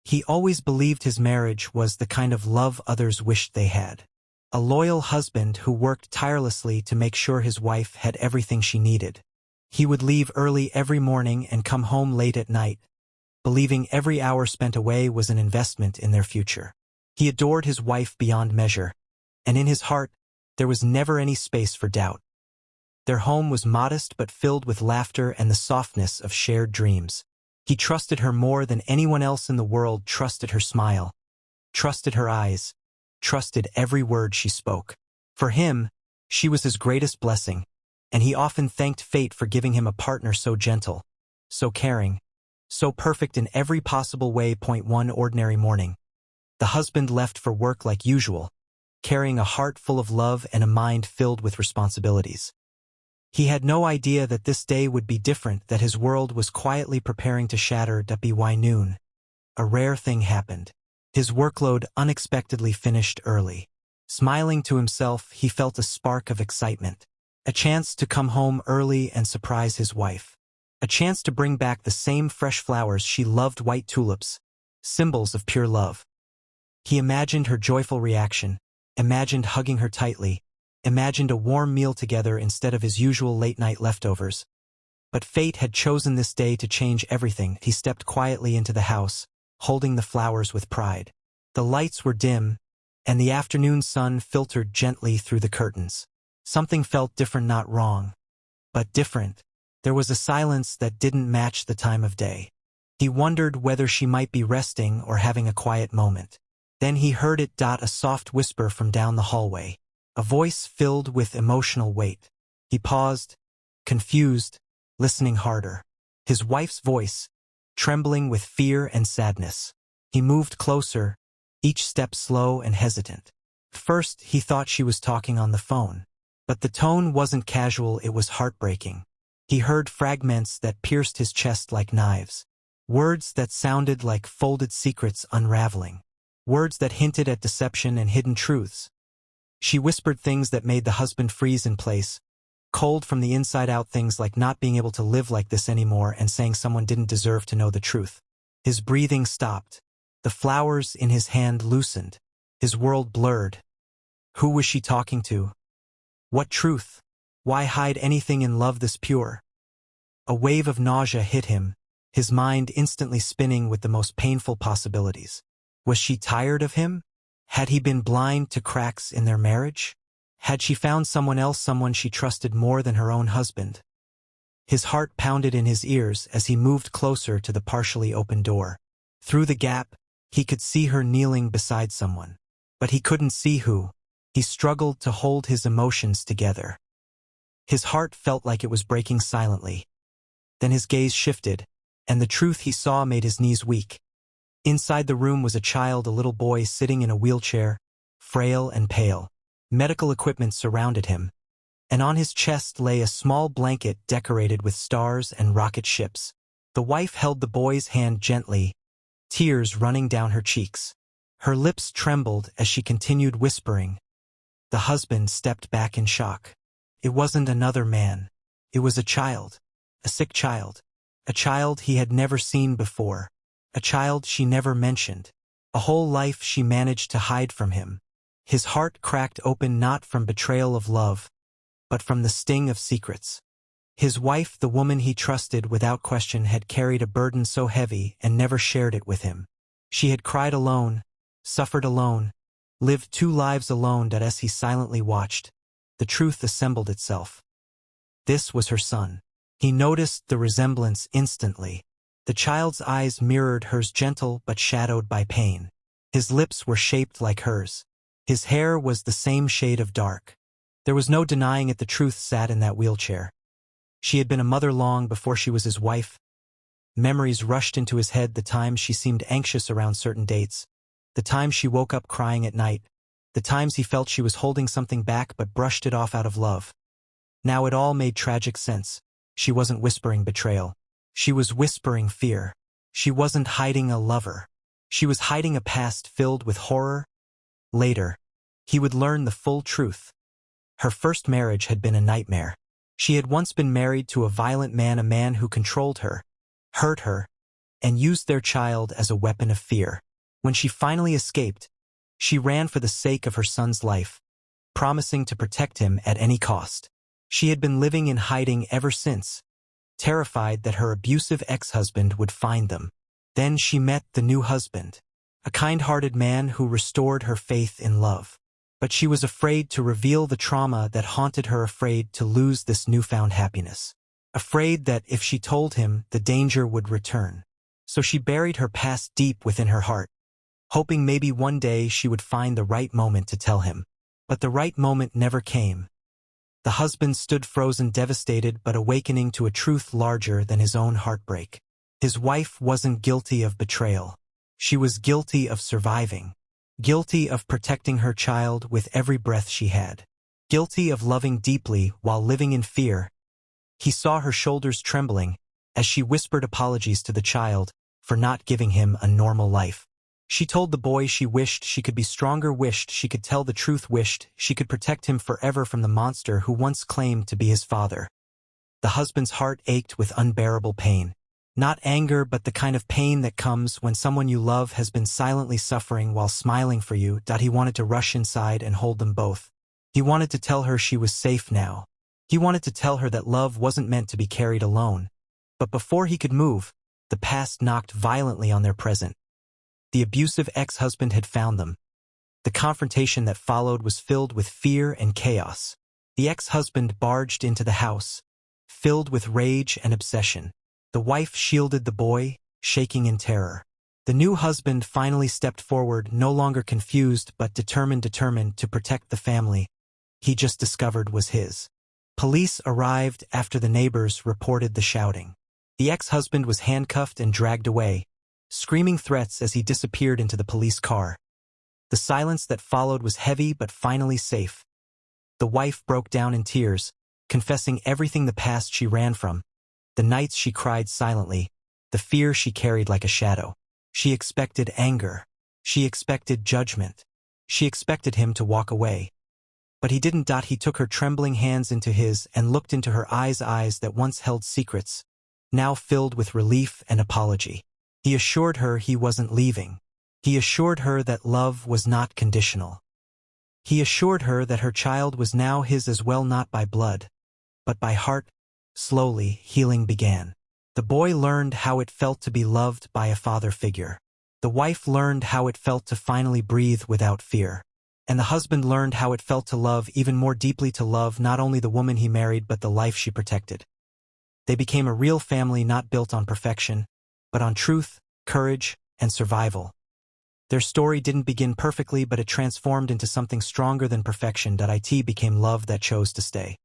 He always believed his marriage was the kind of love others wished they had. A loyal husband who worked tirelessly to make sure his wife had everything she needed. He would leave early every morning and come home late at night, believing every hour spent away was an investment in their future. He adored his wife beyond measure, and in his heart, there was never any space for doubt. Their home was modest but filled with laughter and the softness of shared dreams. He trusted her more than anyone else in the world trusted her smile, trusted her eyes, trusted every word she spoke. For him, she was his greatest blessing, and he often thanked fate for giving him a partner so gentle, so caring, so perfect in every possible way. One ordinary morning, the husband left for work like usual, carrying a heart full of love and a mind filled with responsibilities. He had no idea that this day would be different, that his world was quietly preparing to shatter. By noon, a rare thing happened. His workload unexpectedly finished early. Smiling to himself, he felt a spark of excitement. A chance to come home early and surprise his wife. A chance to bring back the same fresh flowers she loved, white tulips, symbols of pure love. He imagined her joyful reaction, imagined hugging her tightly, imagined a warm meal together instead of his usual late-night leftovers. But fate had chosen this day to change everything. He stepped quietly into the house, holding the flowers with pride. The lights were dim, and the afternoon sun filtered gently through the curtains. Something felt different, not wrong, but different. There was a silence that didn't match the time of day. He wondered whether she might be resting or having a quiet moment. Then he heard it, a soft whisper from down the hallway. A voice filled with emotional weight. He paused, confused, listening harder. His wife's voice, trembling with fear and sadness. He moved closer, each step slow and hesitant. First, he thought she was talking on the phone. But the tone wasn't casual, it was heartbreaking. He heard fragments that pierced his chest like knives. Words that sounded like folded secrets unraveling. Words that hinted at deception and hidden truths. She whispered things that made the husband freeze in place, cold from the inside out, things like not being able to live like this anymore and saying someone didn't deserve to know the truth. His breathing stopped. The flowers in his hand loosened. His world blurred. Who was she talking to? What truth? Why hide anything in love this pure? A wave of nausea hit him, his mind instantly spinning with the most painful possibilities. Was she tired of him? Had he been blind to cracks in their marriage? Had she found someone else, someone she trusted more than her own husband? His heart pounded in his ears as he moved closer to the partially open door. Through the gap, he could see her kneeling beside someone. But he couldn't see who. He struggled to hold his emotions together. His heart felt like it was breaking silently. Then his gaze shifted, and the truth he saw made his knees weak. Inside the room was a child, a little boy sitting in a wheelchair, frail and pale. Medical equipment surrounded him, and on his chest lay a small blanket decorated with stars and rocket ships. The wife held the boy's hand gently, tears running down her cheeks. Her lips trembled as she continued whispering. The husband stepped back in shock. It wasn't another man. It was a child, a sick child, a child he had never seen before. A child she never mentioned. A whole life she managed to hide from him. His heart cracked open, not from betrayal of love, but from the sting of secrets. His wife, the woman he trusted without question, had carried a burden so heavy and never shared it with him. She had cried alone, suffered alone, lived two lives alone. As he silently watched, the truth assembled itself. This was her son. He noticed the resemblance instantly. The child's eyes mirrored hers, gentle but shadowed by pain. His lips were shaped like hers. His hair was the same shade of dark. There was no denying it, the truth sat in that wheelchair. She had been a mother long before she was his wife. Memories rushed into his head, the times she seemed anxious around certain dates, the times she woke up crying at night, the times he felt she was holding something back but brushed it off out of love. Now it all made tragic sense. She wasn't whispering betrayal. She was whispering fear. She wasn't hiding a lover. She was hiding a past filled with horror. Later, he would learn the full truth. Her first marriage had been a nightmare. She had once been married to a violent man, a man who controlled her, hurt her, and used their child as a weapon of fear. When she finally escaped, she ran for the sake of her son's life, promising to protect him at any cost. She had been living in hiding ever since, terrified that her abusive ex-husband would find them. Then she met the new husband, a kind-hearted man who restored her faith in love. But she was afraid to reveal the trauma that haunted her, afraid to lose this newfound happiness, afraid that if she told him, the danger would return. So she buried her past deep within her heart, hoping maybe one day she would find the right moment to tell him. But the right moment never came. The husband stood frozen, devastated, but awakening to a truth larger than his own heartbreak. His wife wasn't guilty of betrayal. She was guilty of surviving. Guilty of protecting her child with every breath she had. Guilty of loving deeply while living in fear. He saw her shoulders trembling as she whispered apologies to the child for not giving him a normal life. She told the boy she wished she could be stronger, wished she could tell the truth, wished she could protect him forever from the monster who once claimed to be his father. The husband's heart ached with unbearable pain. Not anger, but the kind of pain that comes when someone you love has been silently suffering while smiling for you. He wanted to rush inside and hold them both. He wanted to tell her she was safe now. He wanted to tell her that love wasn't meant to be carried alone. But before he could move, the past knocked violently on their present. The abusive ex-husband had found them. The confrontation that followed was filled with fear and chaos. The ex-husband barged into the house, filled with rage and obsession. The wife shielded the boy, shaking in terror. The new husband finally stepped forward, no longer confused but determined to protect the family he just discovered was his. Police arrived after the neighbors reported the shouting. The ex-husband was handcuffed and dragged away, screaming threats as he disappeared into the police car. The silence that followed was heavy but finally safe. The wife broke down in tears, confessing everything, the past she ran from, the nights she cried silently, the fear she carried like a shadow. She expected anger. She expected judgment. She expected him to walk away. But he didn't. He took her trembling hands into his and looked into her eyes that once held secrets, now filled with relief and apology. He assured her he wasn't leaving. He assured her that love was not conditional. He assured her that her child was now his as well, not by blood, but by heart. Slowly, healing began. The boy learned how it felt to be loved by a father figure. The wife learned how it felt to finally breathe without fear. And the husband learned how it felt to love even more deeply, to love not only the woman he married but the life she protected. They became a real family, not built on perfection, but on truth, courage, and survival. Their story didn't begin perfectly, but it transformed into something stronger than perfection. It became love that chose to stay.